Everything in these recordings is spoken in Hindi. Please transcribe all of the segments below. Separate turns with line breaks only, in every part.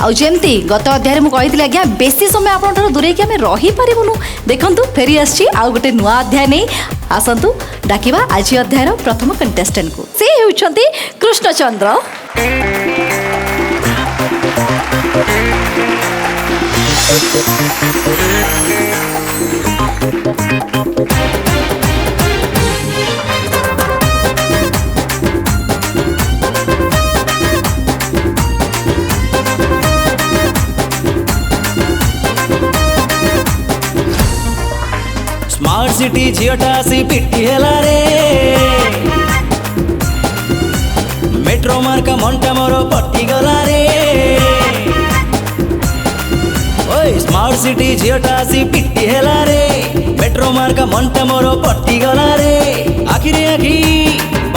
आमती गत अध्याय मुझे कही आज्ञा बेसी समय आपंठ दूरे कि आम रही पारूनु देखु फेरी आसी आउ गोटे नुआ अध्याय नहीं आसतु डाकिबा आज अध्यायर प्रथम कंटेस्टेंट को से होउछंती कृष्णचंद्र।
स्मार्ट सिटी झीटा सी पिटी हेला रे मेट्रो मार्का मंटा मोर पट्टी गला रे ओए स्मार्ट सिटी झीटा सी पिटी हेला रे मेट्रो मार्का मंटा मोर पट्टी गला रे आखिरे आखी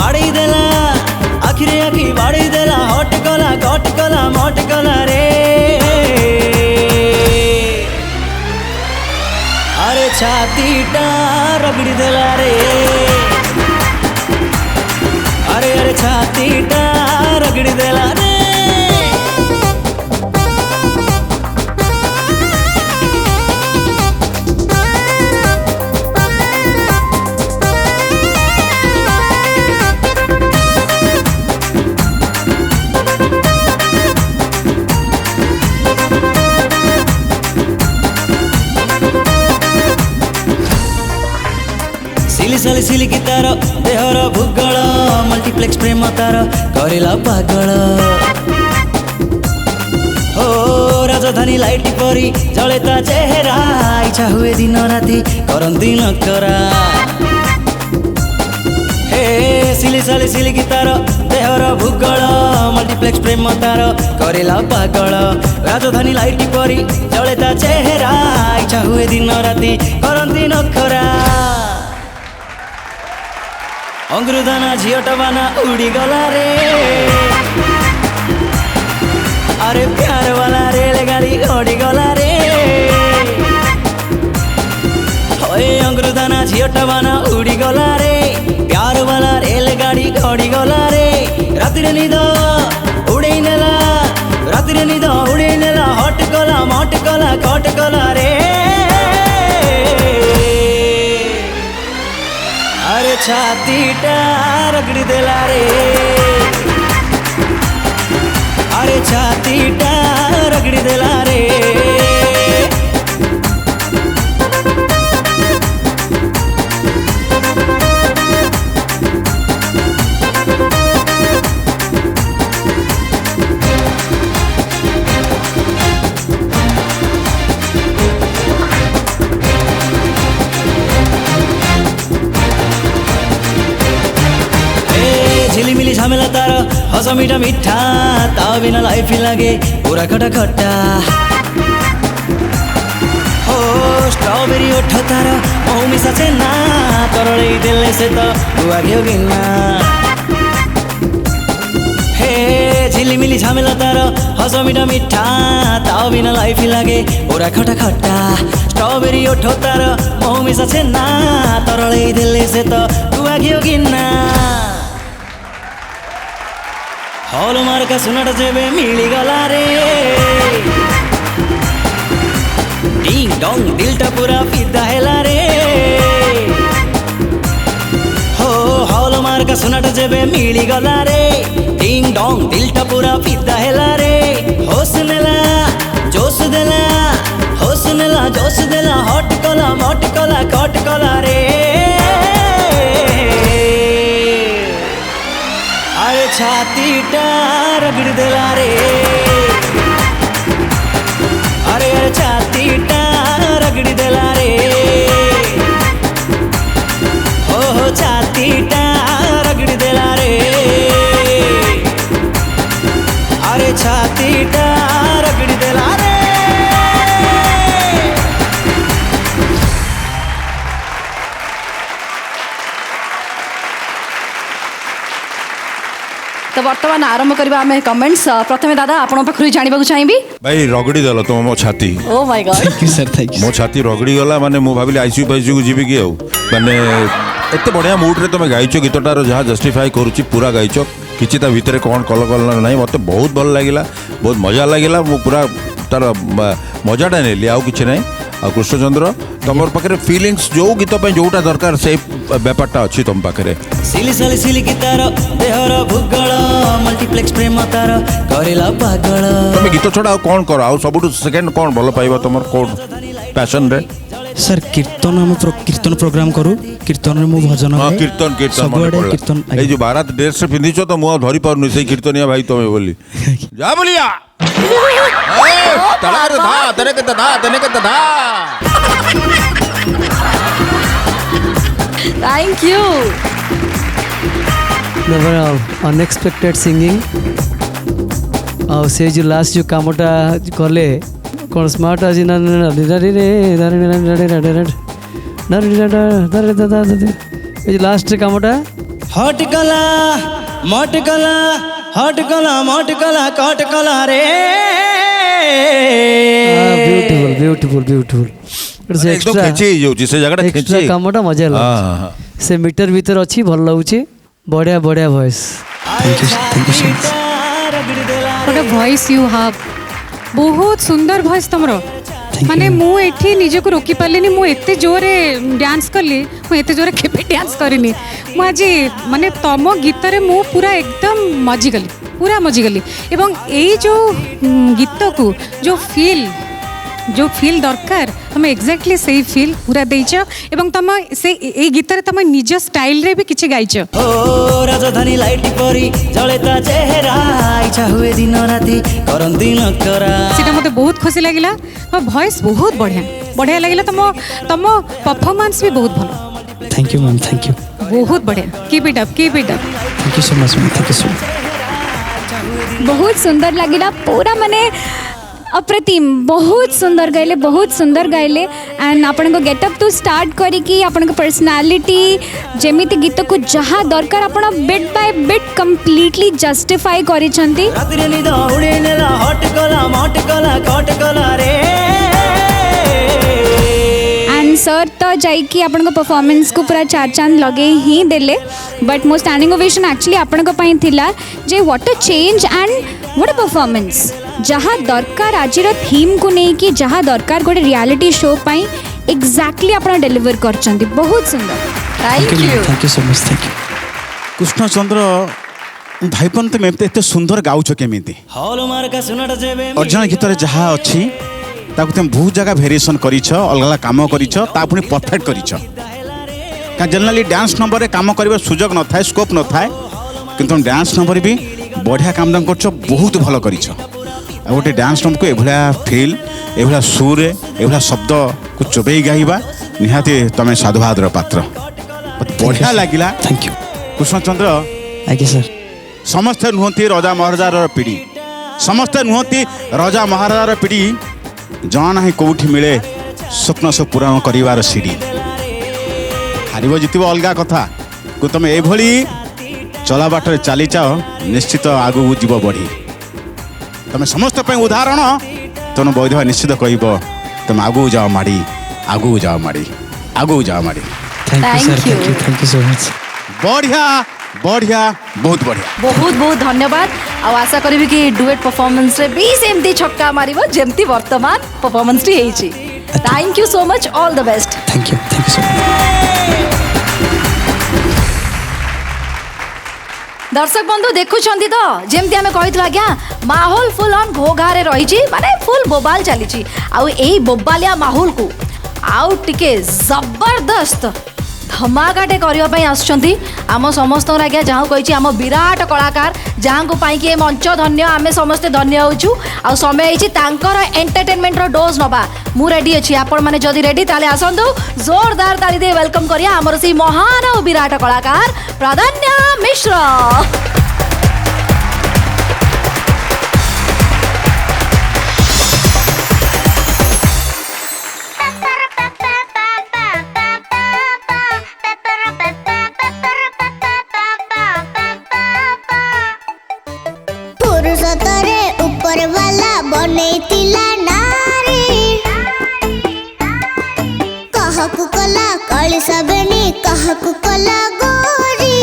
बाड़ी देला आखिरे आखी बाड़ी देला हट कला मट कला रे अरे छातीटा रगड़ी देला रे अरे अरे छातीटा रगड़ी देला रे सिली सिलिकी तार देहर भूगोल मल्टीप्लेक्स प्रेम तार करेला पागल हो राजधानी लाइट परी जले ता चेहरा इच्छा हुए दिन राति करंती न करा हे सिली सिलिकी तार देहर भूगोल मल्टीप्लेक्स प्रेम तार करेला पागल राजधानी लाइट परी जले ता चेहरा इच्छा हुए दिन राति करंती न करा अंगुरदाना झीटबाना उड़ी गला रे अरे प्यार वाला रेलगाड़ी उड़ी गला रे ओए अंगुरदाना झीटबाना उड़ी गला रे प्यार वाला रेलगाड़ी उड़ी गला रे रातिर निद उड़े नेला रातिर निद उड़े नेला हट कला मट कला कट कला रे अरे छातीटा रगड़ी देला रे अरे छातीटा रगड़ी देला रे झिलिमिली झमेला तार हस मीठा मीठा ता बिना लाइफ लगे पूरा खटा खट्टा हो स्ट्रॉबेरी ओठ तार महु मिसा छेना तरले देले से तो गुआ घेउ गिना हे झिलिमिली झमेला तार हस मीठा मीठा ता बिना लाइफ लगे पूरा खटा खट्टा स्ट्रॉबेरी ओठ तार महु मिसा छेना तरले देले से तो गुआ घेउ गिना हॉल मार्का सुनाट जेबे मिली गला रे डिंग डोंग दिलटा पूरा फिदा हेला रे हो हॉल मार्का सुनाट जेबे मिली गला रे डिंग डोंग दिलटा पूरा फिदा हेला रे होश नेला जोश देला होश नेला जोश देला हट कला मट कला कट कला रे अरे छातीटा रगड़ देला रे अरे अरे छातीटा रगड़ देला रे हो छातीटा रगड़ देला रे अरे छातीटा रगड़ देला रे।
तो बर्तमान आरंभ करबा हमें कमेंट्स प्रथमे दादा आपण पाखरु जानिबा चाहिबी
भाई रगड़ी देल तुम मो छाती
oh my God
thank you sir thank you
मो छाती रगड़ी गला माने मु भाबिली आईसीयू पाईसीयू जीवी कि माने एते बढ़िया मूड रे तुम गाइचो गीतटार जहाँ जस्टिफाई करूची पूरा गाइचो किछि ता भितर कौन कल कल नहीं मत बहुत भल लगिला बहुत मजा लगिला मु पूरा तार मजाटा नेली आउ किछि नहीं आ कृष्णचंद्र तुम पाखे फिलिंग्स जो गीत जोटा दरकार से व्यापारटा अच्छी तुम पाखे
सिली साली सिली गिटार देहर भूगोल मल्टीप्लेक्स प्रेम तार करिला पागल
तुम गीत छड़ा आ कौन कर आ सब सेकेंड कौन भल पाइबा तुम कौन पैशन रे
सर कीर्तन हम कीर्तन प्रोग्राम करू कीर्तन रे मु भजन
हाँ
गाए।
कीर्तन कीर्तन मन
सबआडे
पड़ला
कीर्तन
ए जो बारात ड्रेस से पिंधिछ तो मु धरी पारुनी से कीर्तनिया भाई तुम बोली जा बोलिया तड़ा रे धा तने के धा
thank you
never unexpected singing ଆଉ ସେ ଯେଉଁ ଲାଷ୍ଟ ଯେଉଁ କାମଟା କଲେ କ'ଣ ସ୍ମାର୍ଟ ଅଛି ନା ଏ ଯେଉଁ ଲାଷ୍ଟ କାମଟା
हट कला मट कला हट कला मट कला कट कला रे
ब्यूटीफुल ब्यूटीफुल ब्यूटीफुल
एकदम
एक्स्ट्रा
खेची जाउची से जगह खेची
एक्स्ट्रा कामटा मजा
हां
लाଗୁଛି
हां
ସେ ମିଟର ଭିତରେ ଅଛି ଭଲ ଲାଗୁଛି ବଢ଼ିଆ ବଢ଼ିଆ voice
thank you so much
ଗୋଟେ ଭଏସ୍ ୟୁ ହାଭ୍ ବହୁତ ସୁନ୍ଦର ଭଏସ୍ ତମର
Thank
ମାନେ
you.
ମୁଁ ଏଠି ନିଜକୁ ରୋକି ପାରିଲିନି ମୁଁ ଏତେ ଜୋରରେ ଡ୍ୟାନ୍ସ କଲି ମୁଁ ଏତେ ଜୋରରେ କେବେ ଡ୍ୟାନ୍ସ କରିନି ମୁଁ ଆଜି ମାନେ ତମ ଗୀତରେ ମୁଁ ପୁରା ଏକଦମ ମଜିଗଲି ପୁରା ମଜିଗଲି ଏବଂ ଏଇ ଯେଉଁ ଗୀତକୁ ଯେଉଁ ଫିଲ୍ ଦରକାର ତମେ ଏକ୍ଜାକ୍ଟଲି ସେଇ ଫିଲ୍ ପୁରା ଦେଇଛ ଏବଂ ତମ ସେ ଏଇ ଗୀତରେ ତମ ନିଜ ଷ୍ଟାଇଲରେ ବି କିଛି ଗାଇଛ
ओ राजधानी लाइट परी जले ता चेहरा इच्छा हुए दिन राति करंती न करा
সেটা মতো বহুত খুশি লাগিলা তোমার ভয়েস বহুত বঢ়িয়া বঢ়িয়া লাগিলা তম পারফরমেন্স भी बहुत ভালো
thank you ma'am thank you
बहुत बढ़िया keep it up
thank you so much ma'am thank you so much
बहुत सुंदर लगिला पूरा माने अप्रतिम बहुत सुंदर गाइले एंड आपण को गेटअप टू स्टार्ट करिकी आपण को पर्सनालिटी जेमिति गीत को जहाँ दरकार आपण bit by bit completely justify करिसंती
राति रे निद उड़े नेला हट कला मट कला कट कला रे
एंड सर तो जाइकी आपण को परफॉर्मेंस को पूरा चार चांद लगे ही देले बट मो स्टैंडिंग ओवेशन एक्चुअली आपण को पई थिला जे what a change and what a performance जहाँ दरकार आज थीम को नहीं कि जहाँ दरकार गोटे रियलिटी शो पाई एग्जैक्टली आपण डिलीवर करचंती बहुत सुंदर
thank you so much thank you
Krishnachandra भाईपन तुम एत सुंदर गाउछ केमिति
हॉल मार का सुनट जेबे
अर्जुन गीत जहाँ अच्छी ताकू तुम बहुत जगह भेरिएसन करिछ अलग अलग काम करिछ ता पुनी परफेक्ट करिछ का जनरली डांस नंबर रे काम करबा सुजोग न थाए स्कोप न थाए किंतु तुम डांस नंबर भी बढ़िया काम दाम करछ बहुत भलो करिछ आ गोटे डांस नंबर को एभला फील एभला सुर एभला शब्द को चोबई गाइबा निहाती तमे साधुवादर पात्र बढ़िया लागिला
थैंक यू
कृष्णचंद्र
आज्ञा सर
समस्ते नुहति राजा महाराजार पीढ़ी समस्ते नुहति राजा महाराजार पीढ़ी जहाँ ना कौटी मिले स्वप्न सब पूरण कर सीढ़ी हार जित अलग कथा को तुम एभली चला बाटर चली जाओ निश्चित आगू जीव बढ़ी तुम समस्त उदाहरण तुम वैध निश्चित कह तुम आगू जाओ माड़ी आगू जाओ माड़ी आगू जाओ माड़ी
थैंक यू सो मच
बढ़िया बढ़िया बहुत बढ़िया
बहुत धन्यवाद आशा करी कि डुएट परफॉर्मेंस रे भी सेमती छक्का मारिबो जेमती वर्तमान परफॉर्मेंस टी हेची thank you so much all the best
thank you so much
दर्शक बंधु देखुछंती तो जेमती आमे कहितला आज्ञा माहौल फुल ऑन घोघारे रहिची माने फुल बोबाल चलीची आउ एई बोबालिया माहौल को आउ टिके जबरदस्त धमाकाटे करने आसुँच आम समस्त आज्ञा जहाँ कही आम विराट कलाकार जहाँ को पाई कि मंच धन्य आम समस्ते धन्य होचु आ समय होकर एंटरटेनमेंट डोज नवा मु रेडी अच्छी आपण मैंने जदि रेडी ताले आसतु जोरदार ताली दे वेलकम करिया आमर से महान और विराट कलाकार प्राधान्या मिश्र
पुरुषतरे ऊपर वाला बनैतिला नारी कहकु कला कଳି सबनी कहकु कला गोरी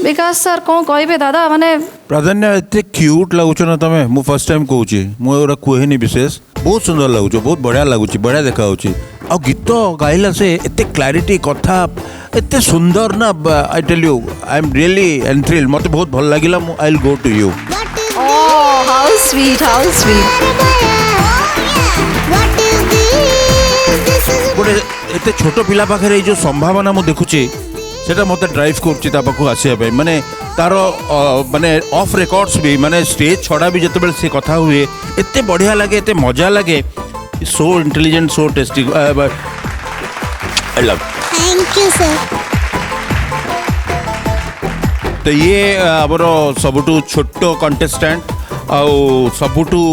विकास सर कौन कहबे दादा माने
प्राधान्य एते क्यूट लगुच ना तमें मु फर्स्ट टाइम कहूँ मुझे कहेनी विशेष बहुत सुंदर लगुच बहुत बढ़िया लगुच बढ़िया देखा आ गीत गाइला से एते क्लैरिटी कथा एते सुंदर ना I tell you I am really enthralled मते बहुत भल लागिला I will go to you
how sweet
गोटे एते छोट पिला पाखे जो संभावना मु देखुची सेटा मते ड्राइव करछि ता पाखु आसीबा माने तार माने ऑफ रिकॉर्ड्स भी माने स्टेज छड़ा भी जतबेल से कथा हुए एते बढ़िया लगे एते मजा लगे so intelligent so tasty I love
thank you sir
तो ये आमर सबुठु छोट कंटेस्टेंट आउ सबुठु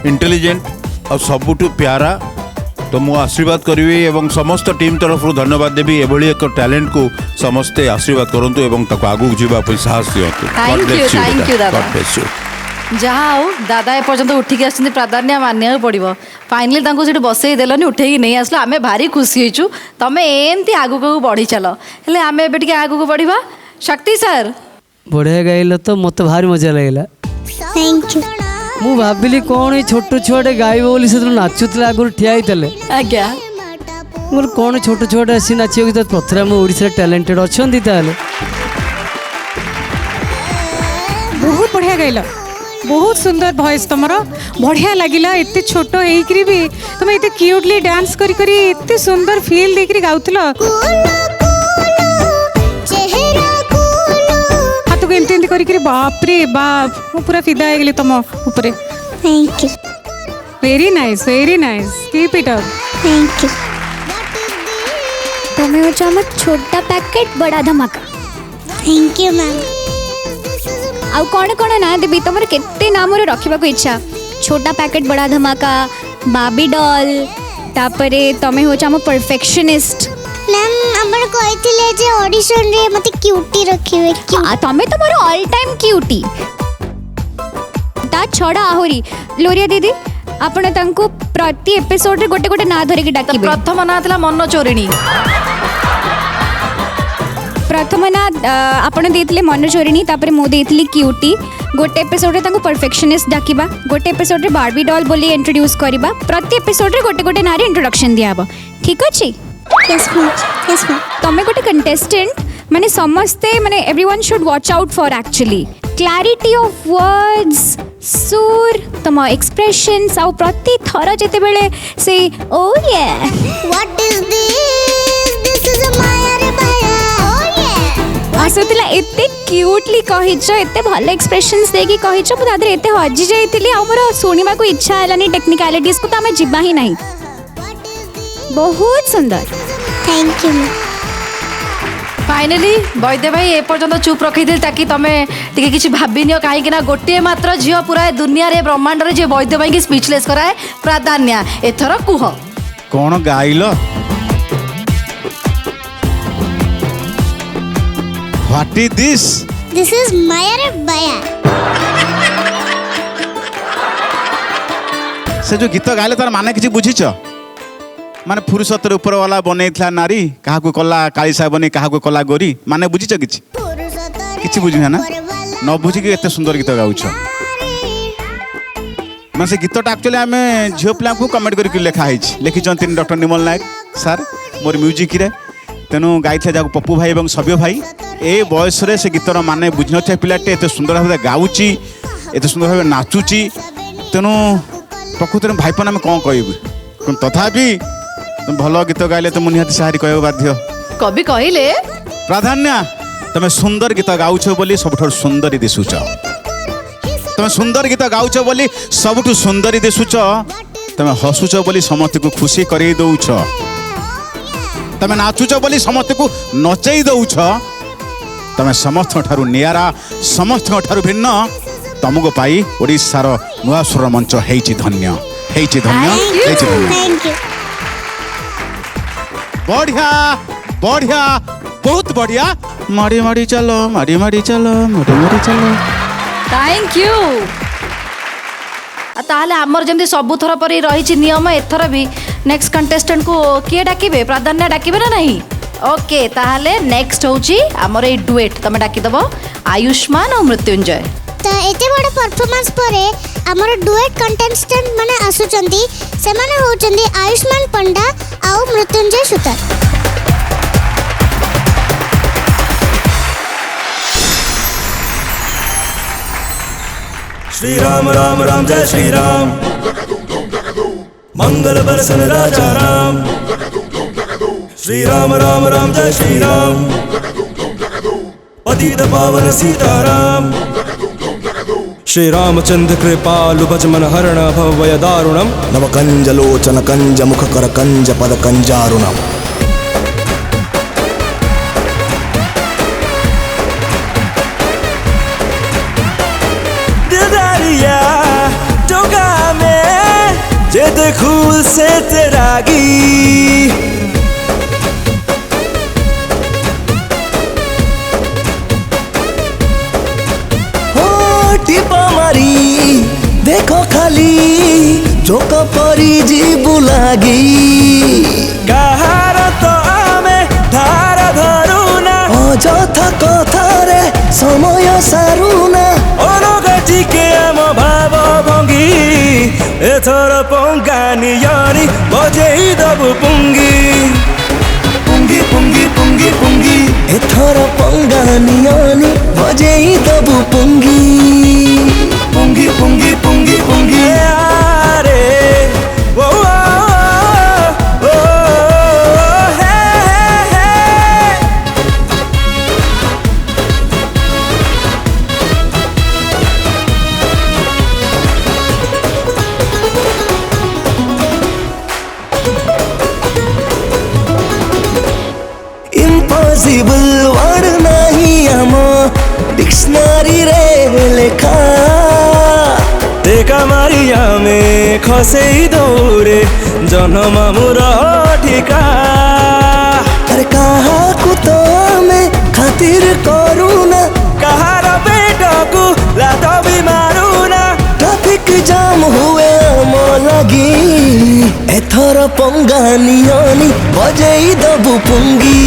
इंटेलिजेंट आउ सबुठु प्यारा तो मु आशीर्वाद करी एवं समस्त टीम तरफ धन्यवाद देवी एभली एक टैलेंट को समस्ते आशीर्वाद करंतु एवं ताको आगु जीवा साहस दियंतु
थैंक यू दादा जहाँ हो दादा एपर्यंत उठिक आसते प्राधान्य मानिया पड़ो फाइनाली से बसई देलनि उठेकी नहीं आसलो आम भारी खुशी होइछु तमे एमती आगु को बढ़ी चल हेले आम एबे आगु को बढ़िबा शक्ति सर
बढ़िया गाइल तो मत भारी मजा लगे
थैंक यू
मु भाविली कौन ये छोट छुआटे गाइब बोली से नाचुला आगुरी ठिया होते
आज्ञा
मोर कौन छोट छुआटे आसी नाचियो तो प्रथम आम ओडिशा टैलेंटेड अच्छा
बहुत बढ़िया गाइल बहुत सुंदर वॉइस तुमर बढ़िया लगिला एते छोट होइकरी भी तुम एते क्यूटली डांस करी करी एते सुंदर फील देकरी गाउतलो हाथ को एंती एंती करी बाप रे बाप मु पूरा फिदा हो गली तुम ऊपर
thank you
very nice keep it up
thank you तुम्हें हो हम छोटा पैकेट बड़ा धमाका थैंक यू मैम
आउ कौन कौन ना देवी तुम केते नाम रखा इच्छा छोटा पैकेट बड़ा धमाका बाबी डॉल तापरे तमे हो हम परफेक्शनिस्ट
मैम अपन कहथिले जे ऑडिशन रे मते क्यूटी रखिवे
तमे तो मोर ऑल टाइम क्यूटी ता छड़ा आहुरी लोरिया दीदी आपण तांको प्रति एपिसोड रे गोटे गोटे ना धरे के डाकिबे
प्रथम ना थला मन चोरिणी
प्रथम ना आपण देथिले मन चोरिणी तापरे मो देथिली क्यूटी गोटे एपिसोड रे तांको परफेक्शनिस्ट डाकिबा गोटे एपिसोड रे बार्बी डॉल बोली इंट्रोड्यूस करिबा प्रति एपिसोड रे गोटे गोटे ना रे इंट्रोडक्शन दियाबो ठीक अछि
यस मैम
तमे गोटे कंटेस्टेंट माने समस्ते माने everyone should watch out for actually clarity of words सुर तम एक्सप्रेशंस आउ प्रति थर जेते बेले से ओ ये
what is this is a माया रे माया ओ ये
आसुतला एते क्यूटली कहिछ एते भल एक्सप्रेशंस देकी कहिछ मु दादरे एते हजी जाइतिली आ मोर सुनिबा को इच्छा हलानी टेक्निकलिटीज को त हमें जिबा ही नहीं बहुत सुंदर
थैंक यू
फाइनाली वैद्य भाई एपर्यंत चुप रखी ताकि तुम टे कि भाविनियो कहीं गोटे मात्र झील पूरा दुनिया रे ब्रह्मांड रे जे वैद्य भाई की स्पीचलेस कराए प्राधान्य एथर कुह
कौन गाइल व्हाट इज
दिस इज माया रे माया
से जो गीत गाइले तार माने किछि बुझिछ माने फुरसतर ऊपर वाला बनैथला नारी काहा को कला कालीसा बनी काहा को कला गोरी माने बुझिछ किछि बुझिना ना न बुझी के एते सुंदर गीत गाउछ मैं से गीतटा एक्चुअली आम झील पिला को कमेंट करके लिखिंट डॉक्टर निर्मल नायक सार मोर म्यूजिक रे तेणु गाई जाक पप्पू भाई और सभ्य भाई ए बयस रे से गीतर माने बुझ न पिलाटे एत सुंदर भाव गाँची एत सुंदर भाव नाचुची तेणु प्रकृत भाईपन आम कौन कहबू तथापि भल गीत गाइले तो निहाती सारी कह बाध्य
कवि कहले
प्राधान्य तुम सुंदर गीत गाउछ बोली सबुठ सुंदरी दिशुच तुम सुंदर गीत गाउछ बोली सबुठ सुंदरी दिशुच तुम हसुच बोली समस्त को खुशी करई दउछ तुम नाचुच बोली समस्त को नचई दउछ तुम समस्त ठारू नियारा समस्त ठारू भिन्न तुमको पाई ओडिशार नुआ स्वर मंच हेइछि धन्य हेइछि धन्य हेइछि धन्य
थैंक यू
बढ़िया बढ़िया बहुत बढ़िया मारी मारी चलो मारी मारी चलो मारी मारी चलो
थैंक यू ताहले आमर जमी सबु थर पर रही नियम एथर भी नेक्स्ट कंटेस्टेंट को किए डाकिबे प्राधान्य डाकिबे ना नहीं ओके ताहले नेक्स्ट होची आमर ए डुएट तमे डाकी दबो आयुष्मान और मृत्युंजय।
तो एते बड़ परफॉर्मेंस परे हमर डुएट कंटेस्टेंट माने आसुचंदी से माने होचंदी आयुष्मान पंडा और मृत्युंजय सुतार।
श्री राम राम राम जय श्री राम, मंगल बरसन राजा राम। श्री राम राम राम जय श्री राम, पतित पावन सीताराम। श्री रामचंद्र कृपालु भजमन हरण भवय दारुणम,
नव कंज लोचन कंज मुख कर कंज पद कंजारुणम।
दिलदारिया जोगा में जे देखूल से तेरागी,
टिपा मारी देखो खाली जो कपरी जीबु लागी।
काहार तो आमे धार धरुना,
अଯଥା कथारे समय सारुना।
अनुगति के आम भाव भंगी, एथर पंगानियानी बजेई दबु पुंगी।
पुंगी पुंगी पुंगी पुंगी एथर पंगानियानी बजेई दबु पुंगी। पुंगी पुंगी पुंगी पुंगी
आरे ओ हे हे।
इम्पॉसिबल वर्ड नहीं आम डिक्शनरी रे लेखा।
टेका मारिया में खसे दौरे जन्म मुर ठिका।
अरे कहा कुतो में खातिर करूना,
कहार बेटा को लात भी मारूना।
ट्रैफिक जाम हुए आम लगी, एथर पंगानियानी बजेई दबु पुंगी।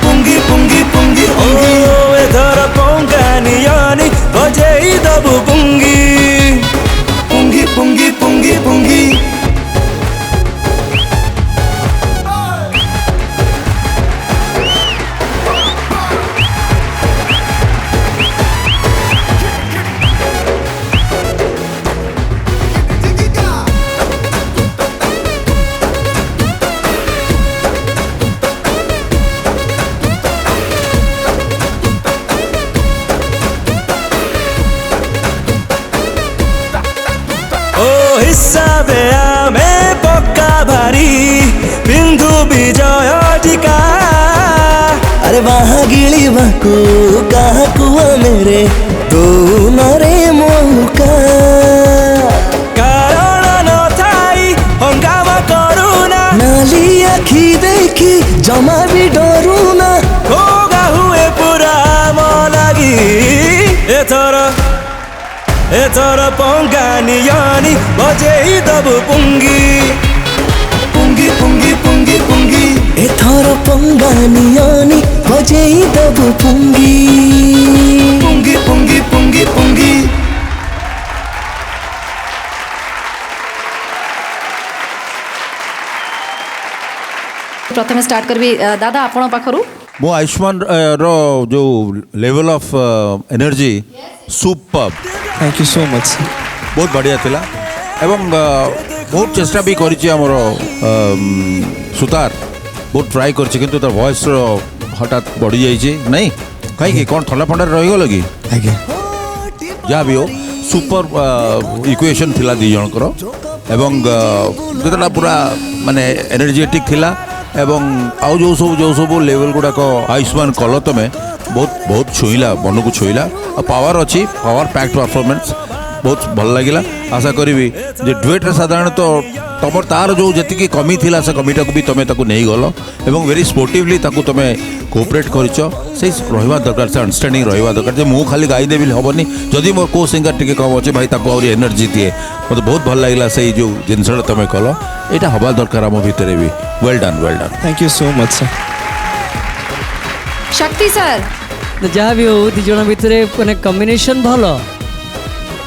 पुंगी पुंगी पुंगी
ओ एथर पंगानियानी बजेई दबु पुंगी।
पुंगी पुंगी पुंगी पुंगी।
हिसाबे आमे पक्का भारी बिंदु विजय टीका।
अरे वहाँ गिली बाकू कहा कुआ मेरे तू नरे मौका।
कारण न थाई हंगामा करूना,
नाली आखी देखी जमा भी डरूना।
होगा हुए पूरा मलागी, एथर पंगानियानी बजेई दबु पुंगी।
पुंगी पुंगी पुंगी पुंगी एथर पंगानियानी बजेई दबु पुंगी। पुंगी पुंगी पुंगी पुंगी।
प्रथम स्टार्ट करबी दादा आपण पाखरु।
मो आयुष्मान रो जो level of energy superb.
Thank you so much.
बहुत बढ़िया थिला एवं बहुत चेष्टा भी करिछि हमर सुतार बहुत ट्राई करछि किंतु तार वॉइस रो हठात बढ़ी जाइछि नहीं कहीं कि कोन ठंडा फंडा रहि गलो कि
आगे
जा भी हो सुपर इक्वेशन थिला दी जनकर एवं जेतला पूरा माने एनर्जेटिक थिला एवं आउ जो सब लेवल गुड़ाक आयुष्मान कल तमें बहुत बहुत छुईला मन को छुईला पावर अच्छी पावर पैक्ड परफॉर्मेंस बहुत भल लगिला। आशा करी जे डुएट रे साधारणतः तुम तार जो जी कमी थिला से कमीटा को भी तुम ताकू नहीं गल एवं वेरी स्पोर्टिवली ताकू तुम कोऑपरेट करिच से रहिबा दरकार से अंडरस्टैंडिंग रहिबा दरकार जे मु खाली गाईदेवी हेनी जदि मोर को सिंगर टिके कम अच्छे भाई ताकू और एनर्जी दिए मतलब बहुत भल लगिला से जो जिनसा तुम कल यहाँ हवा दरकार आम भितर भी well done
thank you so much sir.
शक्ति सर
जहाँ भी हो दी जन भितर माने कम्बिनेशन भल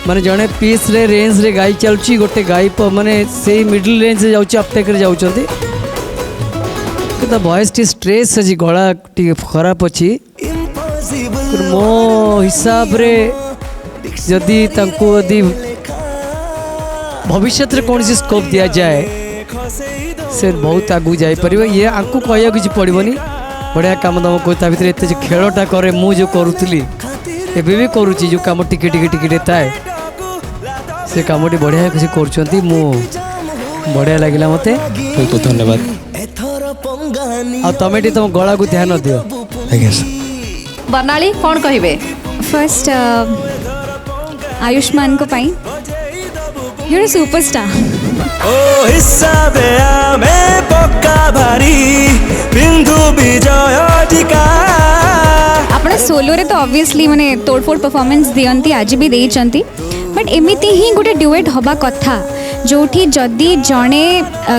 माने जड़े पीस रे रेंज रे गाई चलुची गोटे गाई माने से मिडिल रेंज रे जाउची अपटेक रे जाउचंती तो वॉइस टी स्ट्रेस अछि गला टी खराब अछि मो हिसाब रे जदि तांको यदि भविष्य रे कौन सी स्कोप दिया जाए से बहुत आगू जाई परिबो ये आंकु कहया किछ पड़िबोनी बढ़िया काम दाम कोता भितर एते जो खेलटा करे मु जो करूथली एबे भी करूची जो काम टिके टिके टिके थाए से कामटी बढ़िया किसी करछंती मु बढ़िया लागिला मते
बहुत धन्यवाद
आ तमेटी तुम गला को ध्यान दियो
आज्ञा सर
बर्णाली कौन कहिबे
फर्स्ट आयुष्मान को पाई यू आर सुपरस्टार
ओ हिसाबे आमे पक्का भारी बिंदु विजय टिका
आपण सोलो रे तो ऑब्वियसली माने तोड़फोड़ परफॉर्मेंस दियंती आज भी देइचंती बट एमिति ही गोटे ड्युएट हबा कथा जोठी जदि जणे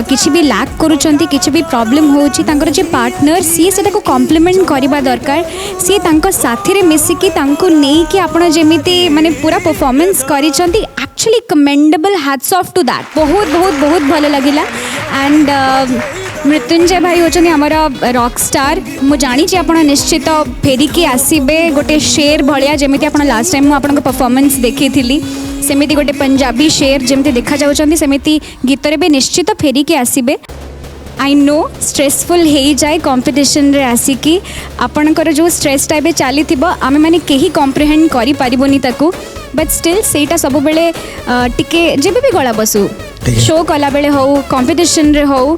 किछि भी लैक करूचंती किछि भी प्रॉब्लम होउची तांकर जे पार्टनर सी सेटा को कॉम्प्लीमेंट करबा दरकार सी तांको साथी रे मिसिकी तांको नेई कि आपण जेमिति माने पूरा परफॉर्मेंस करिचंती actually commendable hats off to that बहुत बहुत बहुत भलो लागिला एंड मृत्युंजय भाई होचनी हमारा रॉक स्टार मु जानी छी आपण निश्चित फेरिकी आसीबे गोटे शेर भलिया जेमिति आपण लास्ट टाइम मु आपण परफॉर्मेंस देखी थिली सेमिति गोटे पंजाबी शेर जेमिति देखा जाउचंती सेमिति गीत रे भी निश्चित फेरिकी आसीबे आई नो स्ट्रेसफुल हो जाए कंपटीशन रे आसिकी आपणकर जो स्ट्रेस टाइप चली आमे माने केही कॉम्प्रिहेंड करि पारिबोनी ताकू बट स्टिल सेटा सब बेले टिके जेबे भी गला बसु शो कला बेले हो कंपटीशन रे हो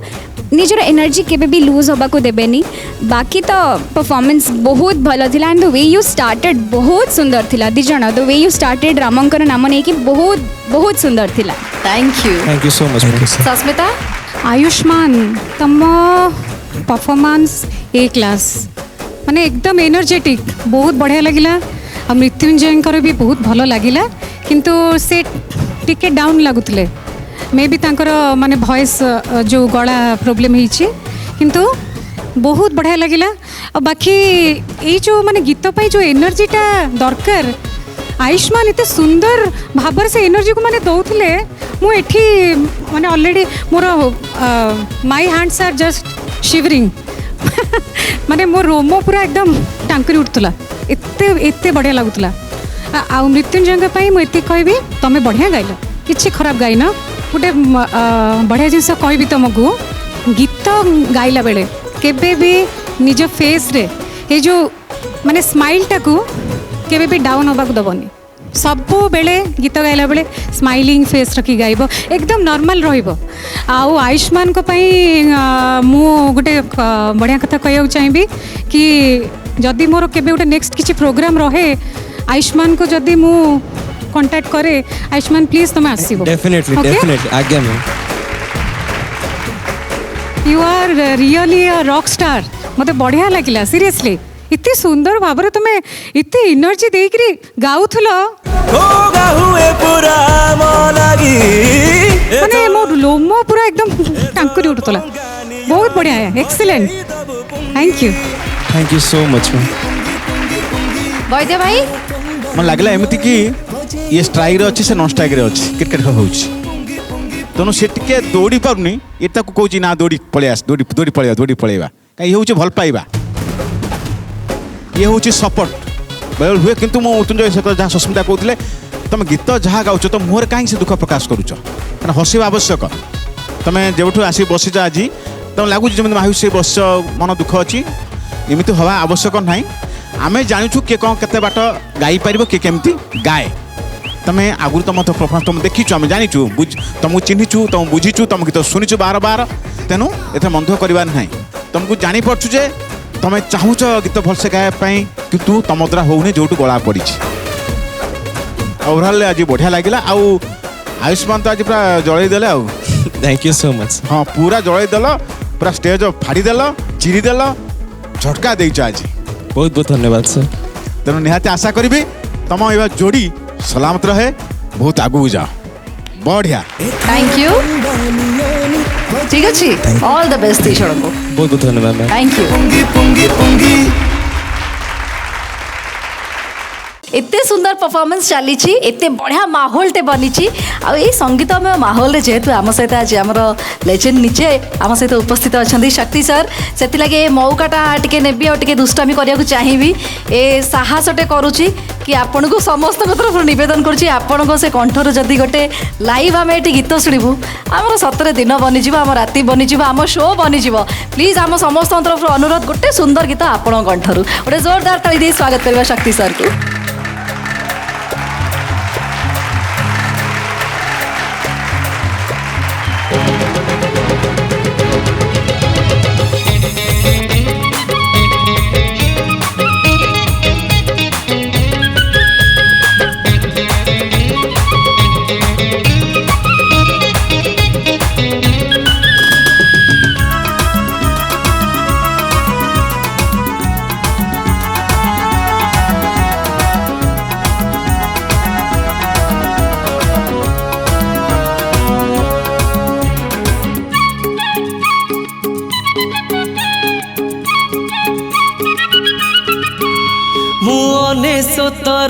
निजर एनर्जी केबे भी लूज होबा को देबेनी बाकी तो परफॉर्मेंस बहुत भलो थिला and the way you started बहुत सुंदर थिला दिजण द वे यू स्टार्टेड रामंकर नाम नै कि बहुत बहुत सुंदर थिला
thank you
so much
Sasmita
Ayushman तम परफॉर्मेंस ए क्लास माने एकदम एनर्जेटिक बहुत बढ़िया लगिला आ मृत्युंजयकर भी बहुत भलो लगिला किंतु से टिके डाउन लागुतले मे भी तांकर माने वॉइस जो गला प्रॉब्लम हिची किंतु बहुत बढ़िया लगिला और बाकी ये जो माने गीत पाई जो एनर्जीटा दरकार आयुष्मान इतने सुंदर भाव से एनर्जी को माने दौले मु एठी माने ऑलरेडी मोर my hands are just shivering माने मोर रोमो पूरा एकदम टांकरी उठतला एते एते बढ़िया लागुतला आ मृत्युंजय पाई मु एते कहबी तमे बढ़िया गाइल किछि खराब गाइना गोटे बढ़िया जिनस कहबी तुमको गीत गाइला बेले केबे भी निज फेस रे ये जो माने स्माइल टाकू केबे भी डाउन होबाक दबनी सब बेले गीत गाइला बेले स्माइलिंग फेस रखी गाइब एकदम नॉर्मल रहिबो आउ आयुष्मान को पई मु गोटे बढ़िया कथा कहया चाहिबी कि जदि मोर केबे गोटे नेक्स्ट किछि प्रोग्राम रहे आयुष्मान को जदि मु कांटेक्ट करे आयुष्मान प्लीज तुम आसीबो
डेफिनेटली डेफिनेटली आज्ञा ma'am
you are really a rock star मते बढ़िया लागिला सीरियसली इतनी सुंदर भाव में तुम्हें इतनी एनर्जी देकरी गाउथलो माने मोर लोमो पूरा एकदम टांकुरी उठतला बहुत बढ़िया है excellent thank you
so much ma'am
वैद्य भाई
मन लागला एमती कि ये स्ट्राइक रे अच्छी से नॉन स्ट्राइक रे अच्छी क्रिकेट होउची तेणु से टिके दौड़ी पारुनी एटा को कहूची ना दौड़ी पळे आस दौड़ी दौड़ी पळेवा दौड़ी पळेवा काई होउची भल पाइबा ये हूँ सपोर्ट बेल हुए किंतु मो मृत्युंजय सहित जहाँ सस्मिता कहते तुम गीत जहाँ गाँच तो मुहर कहीं से दुख प्रकाश करुच मैंने हसवा आवश्यक तुम जो आसी बसीच आज तुम लगुच जमी मायूस से बस मन दुख अच्छी एमती हवा आवश्यक ना आम जानूँ किए कौन केते बाट गाई पार किए केमती गाए तुम आगुरी तुम परफॉर्मेंस तुम देखीचु आम जानीचु तुमको चिन्हीचु तुम बुझीचु तुम गीत शुणीचु बार बार तेणु ये मन दुख करार ना तुमको जापरचु जे तुम चाहूच गीत भलसे गायबी किंतु तुम द्वारा होनी जो गला पड़ी ओवरऑल आज बढ़िया लगिला आउ आयुष्मान तो आज पूरा जलईदेल आउ
थैंक यू सो मच
हाँ पूरा जलईदेल पूरा स्टेज फाड़ीदेल चिरीदेल झटका देच आज
बहुत बहुत धन्यवाद सर
तेणु निहाती आशा करी तुम ये जोड़ी सलामत रहे बहुत आगू जाओ बढ़िया
थैंक यू ठीक अच्छे ऑल द बेस्ट
बहुत बहुत धन्यवाद मैम
थैंक यू एते सुंदर परफॉर्मेंस चली एते बढ़िया माहौलटे बनी आई संगीतमय माहौल जेहेतु आम सहित आज आम लेजेंड निजे आम सहित उपस्थित अच्छा शक्ति सर से मौकाटा टे नेबी आगे दुष्टामी करने चाहिए ए साहसटे करुच्ची कि आपण को समस्त तरफ नवेदन करुँच से कंठर जदि गोटे लाइव आम ये गीत शुणु आम सतरे दिन बनीज आम राति बनीज आम शो बनीज प्लीज आम समस्त तरफ अनुरोध गोटे सुंदर गीत आपण कंठर गोटे जोरदार ताली दे स्वागत करवा शक्ति सर को।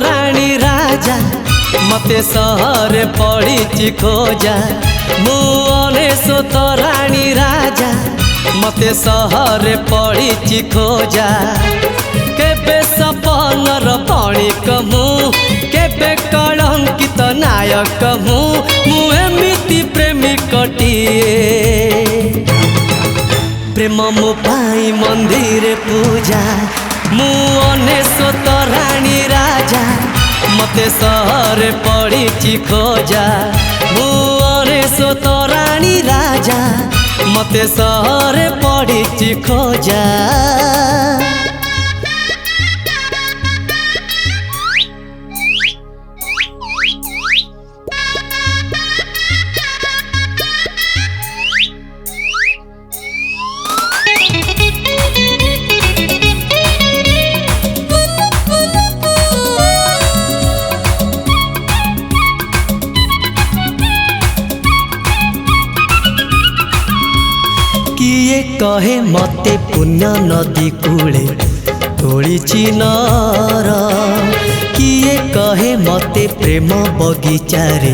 रानी राजा मते सहर पड़ी खोजा मुने सोत रानी राजा मते सहर पड़ी खोजा केबे सपनर पणिक मु केबे कलंकित नायक मु एमिति प्रेमिकटिए प्रेम मो पाई मंदिर पूजा मुने सोत रानी राजा मते सहर पड़ी खोजा मुने सोत रानी राजा मते सहर पड़ी खोजा। कहे मते पुण्य नदी कूले तोड़ी नर किए कहे मते प्रेम बगीचारे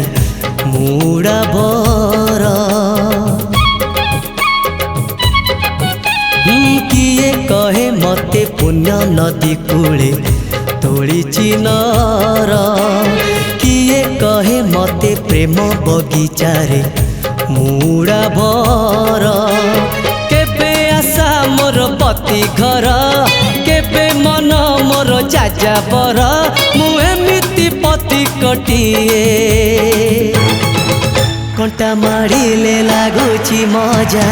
मुड़ा भर किए कहे मते पुण्य नदी कूले तोड़ी नर किए कहे मते प्रेम बगीचारे मुड़ा भर मोर पति घर केबे मन मोर जाजा बर मुमिति पति कटिए कंटा मारिले लागुची मजा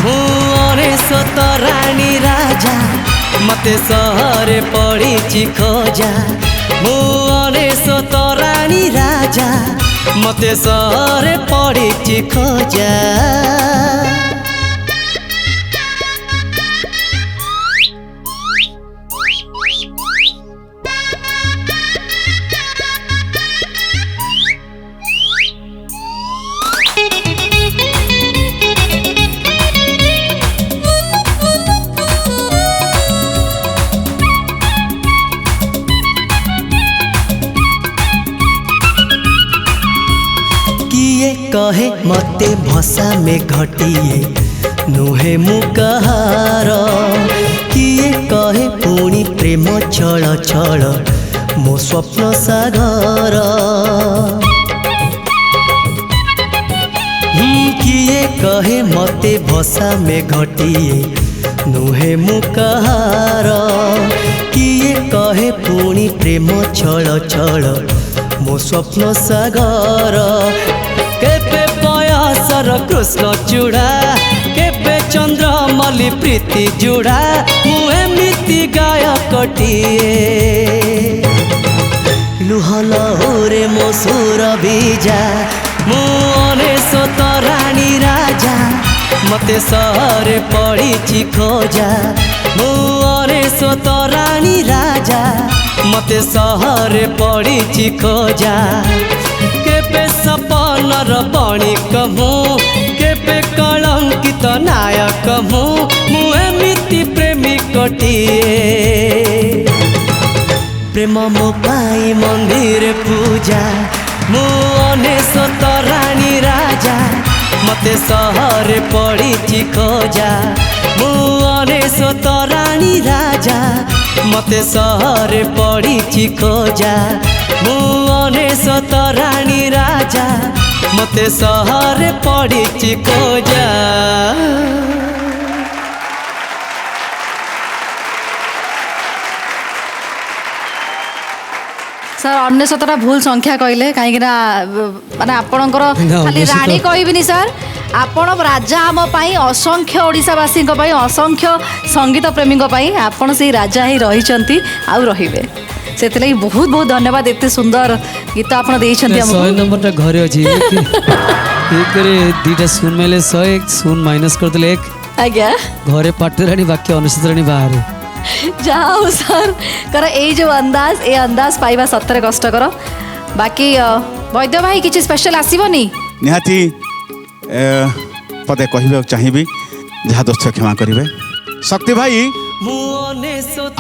मुने सोत रानी राजा मते सहर पड़ी खोजा मुने सोत रानी राजा मते सहर पड़ी खोजा। कहे मते भसा में घटिए नुहे मुकार किए कहे पुणी प्रेम छल छल मो स्वप्न सागर किए कहे मते भसा में घटिए नुहे मुकार किए कहे पुणी प्रेम छल छल मो स्वप्न सागर केबे बयसर कृष्ण चूड़ा केबे चंद्रमल्ली प्रीति जुड़ा मुमिति गायकटिए लुहल रे मो सुर बीजा मुने सोत रानी राजा मते सहर पड़ी खोजा मुने सोत रानी राजा मते सहर पड़ी खोजा केबे सपनर पणिक मु केबे कलंकित नायक मु एमिति प्रेमिकटिए प्रेम मो पाई मंदिर पूजा मु अनेशत रानी राजा मते सहर पड़ी खोजा मु अनेशत रानी राजा मते सहर पड़ी खोजा मु अनेशत रानी राजा मते सहर पड़ी खोजा।
सर अन्वेषतटा भूल संख्या कहले कहीं माने आपणकर खाली राणी कहबिनी सर आपण राजा आम असंख्य ओडिशावासी असंख्य संगीत प्रेमी आपण से राजा ही रही आउ रहिबे से बहुत बहुत धन्यवाद एते सुंदर गीत आपण देइछन्ती हमको
100 नंबर ता घरे अछि एक करे दीटा सुन मेले 100 एक सुन माइनस कर देले एक
आज्ञा
घरे पाटरानी बाकी अनुसूत रानी बाहर
जाओ सर कर ए जो अंदाज ए अंदाज पाइबा सत्तरे कष्ट कर बाकी वैद्य भाई किछि स्पेशल आसीबनी
निहाती पदे कहबे चाहिबी जहा दोस्त क्षमा करिवे शक्ति भाई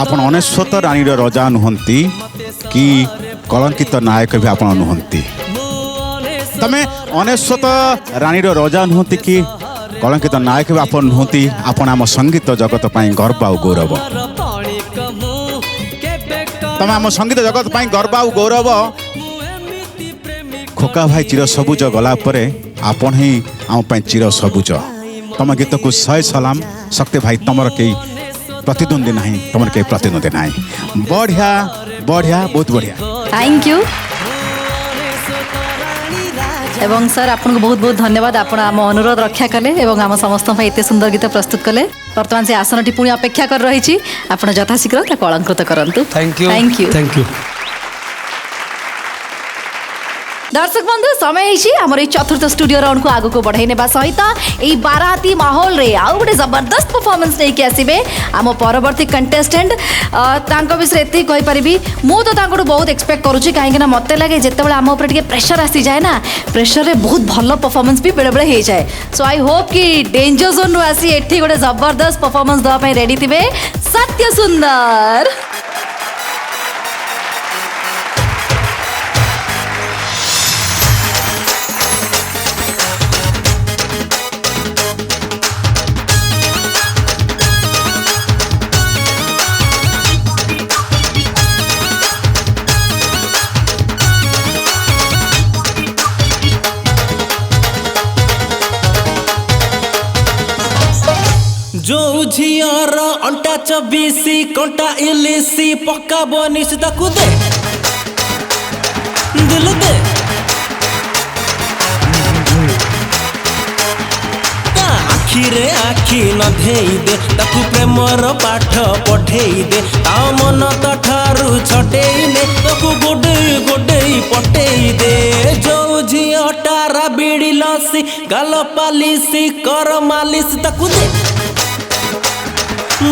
आपण अनेश्वत रानी रजा नुहंती कि कलंकित नायक भी आपण नुहंती तमे अनेश्वत रानी रजा नुहंती कि कलंकित नायक भी आपण नुहंती आपण आम संगीत जगत पाई गर्व और गौरव तमे आम संगीत जगत पाई गर्व और गौरव खोका भाई चिर सबुज गला परे आपण ही आम पाई चिर सबुज तम गीत को 100 सलाम शक्ति भाई तमर कई प्रतिद्वंदी नहीं तुम कहीं प्रतिद्वंदी नहीं बढ़िया बढ़िया बहुत बढ़िया
थैंक यू एवं सर आपको बहुत बहुत धन्यवाद आपण आम अनुरोध रक्षा कले एवं आम समस्त एत सुंदर गीत प्रस्तुत कले वर्तमान से आसन टी पुणी अपेक्षा कर रही आपण यथाशीघ्र अलंकृत करंतु
thank you
thank you
thank you.
दर्शक बंधु समय आमर चतुर्थ स्टूडियो राउंड को आगु को बढ़ाई नेबा सहित एई बाराती माहौल रे आउ गोटे जबरदस्त परफॉर्मेंस लेके आसीबे आम परवर्ती कंटेस्टेंट तांको विषय एते कहि परिबी मु तो तांको बहुत एक्सपेक्ट करूची काहे ना मते लागे जेतेबेले आम ऊपर टिके प्रेशर आसी जाए ना प्रेशर रे बहुत भलो परफॉर्मेंस भी बेले बेले हो जाए सो आई होप कि डेंजर जोन रो आसी एठी गोटे जबरदस्त परफॉर्मेंस दवा पई रेडी थिबे सत्य सुंदर
जो झियर अंटा 24 कंटा इलिसी पक्का बनिस ताकू दे दिल दे ता आखिरे आखि न धेई दे ताकू प्रेमर पाठ पढ़ेई दे ता मन त ठारू छटेई ने ताकू गोडे गोडे पटेई दे जो झियटा राबिड़ी लसी गाल पालिसी कर मालिस ताकू दे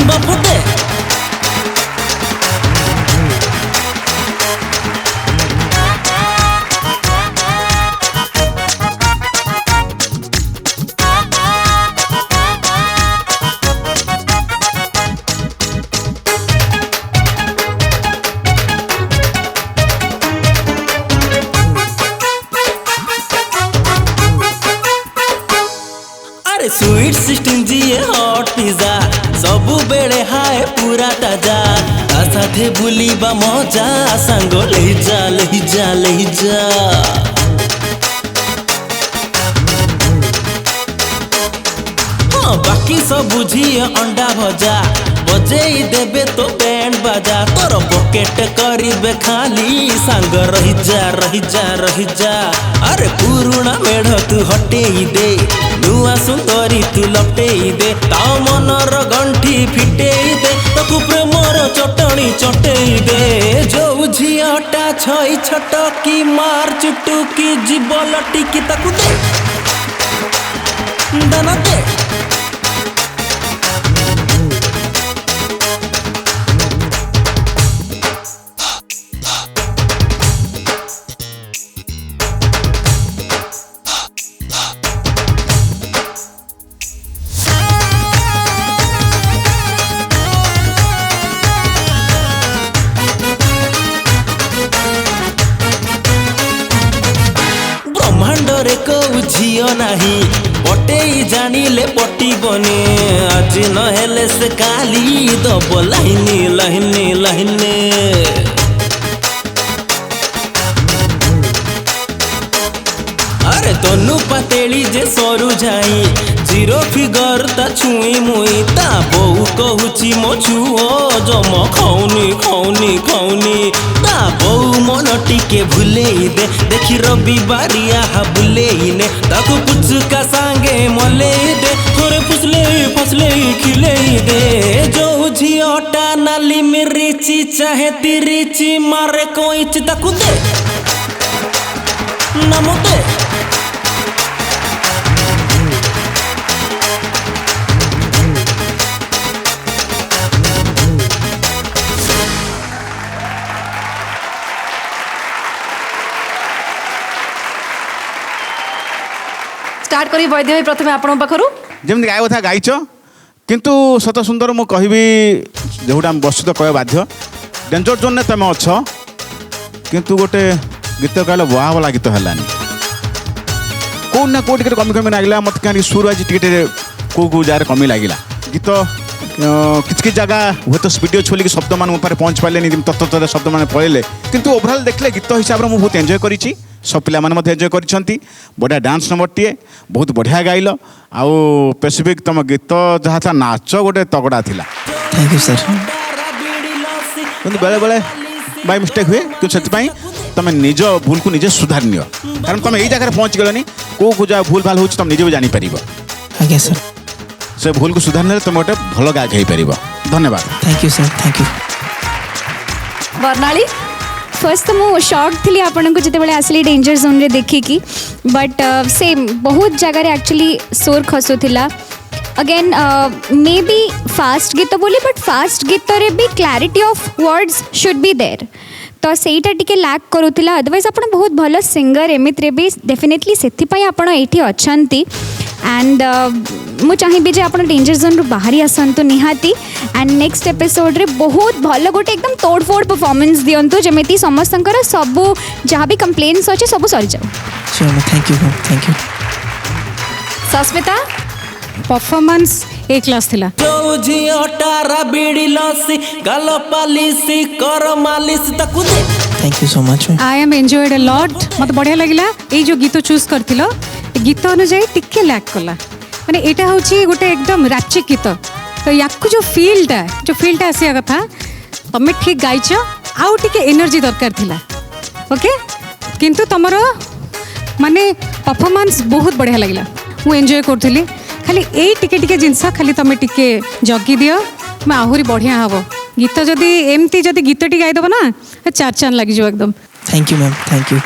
बापू दे अरे स्वीट 16 जी हॉट पिज्जा सबु बेले हाय पूरा ताजा ता साथे बुलीबा मजा सांग ले जा ले जा ले जा हाँ बाकी सब बुझिए अंडा भजा बजेई देबे तो बैंड बाजा तोर पॉकेट करिबे खाली सांग रही जा रही जा रही जा अरे पुरुणा मेढ़ तू हटेई दे नुआ सुंदरी तू लपटेई दे ता मनर गंठी फिटेई दे ताकू प्रेमर चटणी चटेई दे जो झियटा छई छटकी मार चुटुकी जीव लटिकी ताकू दे दाना दे ନାହିଁ ପଟେଇ ଜାଣିଲେ ପଟିବନି ଆଜି ନହେଲେ ସେ କାଲି ଦବ ଲାଇନି ଲାଇନି ଲାଇନି अरे तनु पातेली जे सरू जाई जीरो फिगर ता छुई मुई ता बहु कहूची मो छुओ जम खौनी खौनी खौनी ता बहु मन टिके भुलेई दे देखी रविवारिया हा बुलेई ने ताको पुचका सांगे मलेई दे थोड़े फुसले फसले खिलेई दे जो झियोटा नाली मिर्ची चाहे तिरिची मारे कोइच ताकू दे नमोते
स्टार्ट करी वैद्य भाई प्रथमे आपण पाखरु
जमी गाय कथा गाइच किंतु सत सुंदर मु कहबी जोटा बसुत कह बाध्य डेंजर जोन तुम अछ किंतु गोटे गीत गाइल बुआ वाला गीत है कौन ना कौट कमी कमी लगे मत कहीं सुर आज टे कौ जगह कमी लगे गीत किसी जगह हूँ तो स्पीड छोल शब्द मान पहुँच पारे तत्व शब्द मैंने पड़े किंतु ओवरऑल देखले गीत हिसाब से बहुत एंजॉय करी सब पिला एंजॉय करी बढ़िया डांस नंबर टे बहुत बढ़िया गाइल आउ स्पेसिफिक तुम गीत जहाँ था नाच गोटे तगड़ा थिला
थैंक यू सर
किंतु बेले बेले बाय मिस्टेक हुए कि से तुम निज भूल को निजे सुधार नियो कारण तुम यही जगह पहुँच गलनी कौ जगह भूल भाल हो तुम निजे भी जापर
आज्ञा सर
से भूल को सुधार तुम गोटे भल गायक हो पार धन्यवाद
thank you sir thank you
Varnali
first तो मुझे शॉक थी आपन को जिते आसली डेंजर जोन रे देखिकी बट सेम बहुत जगह एक्चुअली सोर खसुला अगेन मे बी फास्ट गीत बोली बट फास्ट गीत रे भी clarity of words should be there तो सेटा टिके लैक करूला अदरवाइज आप बहुत भल सिंगर एमित भी डेफिनेटली से आपड़ ये अच्छा एंड मु चाहिए जे आप डेंजर जोन रु बाहरी आसतु निहाती एंड नेक्स्ट एपिसोड रे बहुत भल गोटे एकदम तोड़फोड़ परफॉर्मेंस दिंतु जमी समस्त सब जहाँ भी कंप्लेन्स अच्छे सब सरी जाओ
thank you
Sasmita
performance A class थिला
जो झियोटा राबिड़ी लसी गाल पालिसी कर मालिस ताकू दे
thank you so much
I am enjoyed a lot मत बढ़िया लगिला ए जो गीत चूज करथिलो गीत अनुଯାयी टिके लैक कला माने एटा होची गोटे एकदम राचिक गीत तो याकु जो फील्डटा आसिया कथा तमे ठीक गाइछ आउ टिके एनर्जी दरकार थिला ओके किंतु तमरो माने परफॉर्मेंस बहुत बढ़िया लगिला मु एंजॉय करथिली खाली ए टिके टिके जिनस खाली तमे टिके जगी दियो मैं आहुरी बढ़िया हबो गीत जदि एमती जदि गीतटी गाइदब ना चार चांद लगी जो एकदम
thank you ma'am thank you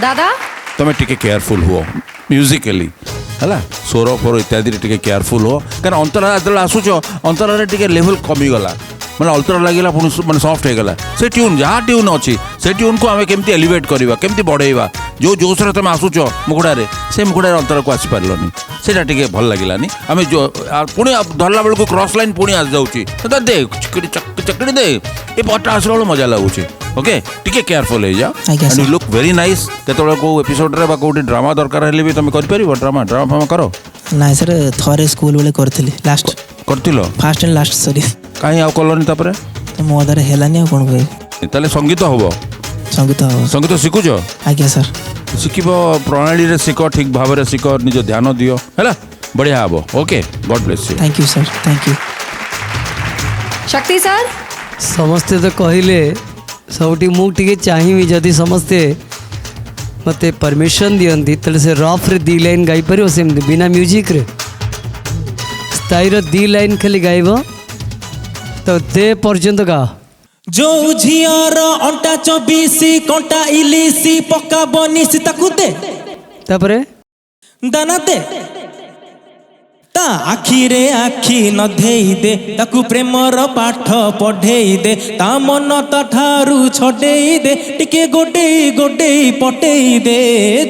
दादा
तुम टिके केयरफुल हुओ म्यूजिकली है स्वर फोर इत्यादि टिके केयरफुल हो कारण अंतरा जो आसुच अंतरा टिके लेवल कमीगला मैंने अल्टर लगे मैंने सॉफ्ट हो गला से ट्यून जहाँ ट्यून अच्छी से ट्यून को आम केमती एलिवेट करवा केमती बढ़ेवा जो जोश तुम आसुच मुकुड़े से मुकुड़े अंतर को आसपारानी सेटा टिके भल लगे आम जो पुणी धरला बेलू क्रॉस लाइन पुणी आस जाऊँगी दे चकड़ी दे ये पटा आसला बेलू मजा लगुच ओके टिके केयरफुल हो जाओ and you look very nice केतोले को एपिसोड रे बा कोठी ड्रामा दरकार हेले भी तुम कर परिबो ड्रामा फामा करो
ना सर थरे स्कूल वाले करथिली लास्ट
करथिलो
फास्ट एंड लास्ट सॉरी
काई आ कलोनी तापरे
तो मो द्वारा हेलानी कोन कहि
ताले संगीत होबो संगीत शिखु जो
आज्ञा सर
शिखिबो प्रणाली रे शिख ठीक भाव रे शिख निज ध्यान दियो हैला बढ़िया हबो okay God bless you
thank you sir thank you
शक्ति सर
समस्ते तो कहले सबटी मुझे चाहिए जदि समस्ते मत परमिशन दियंती तेल से रफ रे दी लाइन गाई पार से बिना म्यूजिक रे स्थायी दी लाइन खाली गाइब तो ते पर्यंत गा
जो झियर अंटा 24 कंटा इलिसी पक्का बनिसी ताकू दे
तापरे
दाना दे ता आखिरे आखि न धेई दे ताकू प्रेमर पाठ पढ़ेई दे ता मन ता ठारू छडेई दे टिके गोडेई गोडेई पटेई दे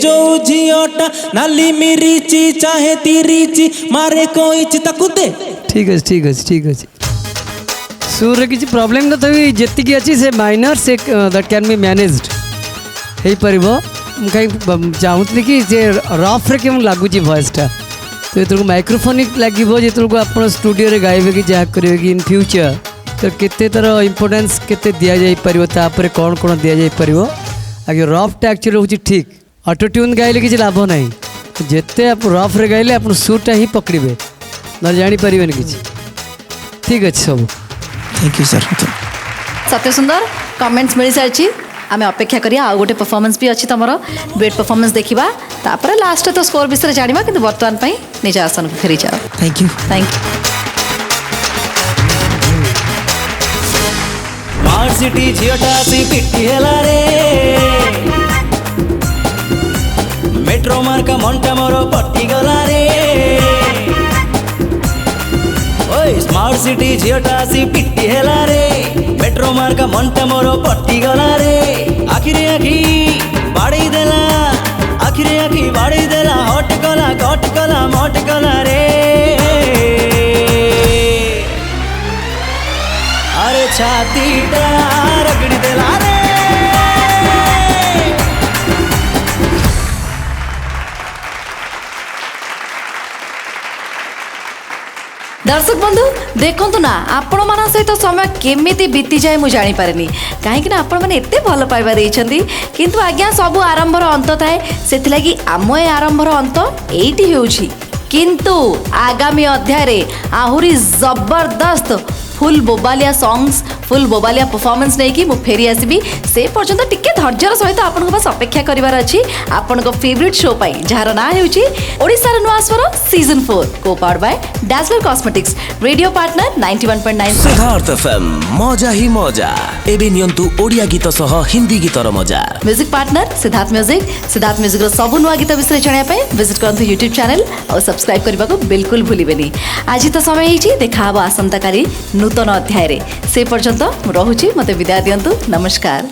जो झियटा नाली मिरिची चाहे तिरिची मारे कोइची ताकू दे
ठीक है ठीक है ठीक है सुर किसी प्रॉब्लम न तभी जेतिकी अच्छी से माइनर से दैट कैन बी मैनेज्ड हे परिबो कहीं चाहूली कि जे रफ रे केम लगुच वॉइसटा तो ये माइक्रोफोनिक लगे जो आप स्टूडियो रे गाइबे कि जहाँ करेंगे कि इन फ्यूचर तो केते तार इम्पोर्टेंस केते दिया जाई परिवो तापर कौन कौन दिया जाई परिवो आगे रफटा एक्चुअली होची ठीक ऑटो ट्यून गाइले किसी लाभ नहीं जिते आप रफ रे गाइले आप सुरटा ही पकड़े ना जानी पारे किसी ठीक अच्छे सब
थैंक यू सर
सत्य सुंदर कमेंट्स मिल सारी आम अपेक्षा करिया आउ गोटे परफॉर्मेंस भी अच्छी तुम डुएट परफॉर्मेंस देखा तापर लास्ट तो स्कोर विषय जाना कि बर्तमान निज आसन को फेरी जाओ
thank you
thank you
smart city झीटा सी पिट्टी हेला रे मेट्रो मार्का मंटा मोर पट्टी गला रे ओए स्मार्ट सिटी झीटा सी पिट्टी हेला रे मेट्रो मार्का मंटा मोर पट्टी गला रे आखिरे आखि बाड़ी देला आखिरे आखि बाड़ी देला हट कला मट कला रे अरे छातीटा रगड़ी देला रे
दर्शक बंधु देखु ना आपण मान सहित समय केमिति बीती जाए मुझे जानीपारे कहीं आपण मैंने एत भल पाइबा देइछंती किंतु आज्ञा सबू आरंभर अंत थाए से आम ए आरंभर अंत एइटी होउछि किंतु आगामी अध्याय आहुरी जबरदस्त फुल बोबालिया सॉन्ग्स फुल बोबालिया परफॉर्मेंस नहीं कि फेरी आसबि से पर्यंत टिके धैर्यर सहित आपन बस अपेक्षा करिवार अछि आपन को फेवरेट शो पाई जार ना हेउछि ओडिसा नुआ स्वर सीजन 4 को powered by dazzler cosmetics radio partner 91.9
Siddharth FM मजा ही मजा एबे नियंतु ओडिया गीत सह हिंदी गीतर मजा
म्यूजिक पार्टनर सिद्धार्थ म्यूजिक रो सब नुआ गीत विषय जानिया पे विजिट करंतु यूट्यूब चैनल और सब्सक्राइब करबा को बिल्कुल भूलिबेनी आज तो समय हिची देखा हबो आसंता कारी नूतन अध्याय रे से पर्यंत रहुची मते विदाय दियंतु नमस्कार।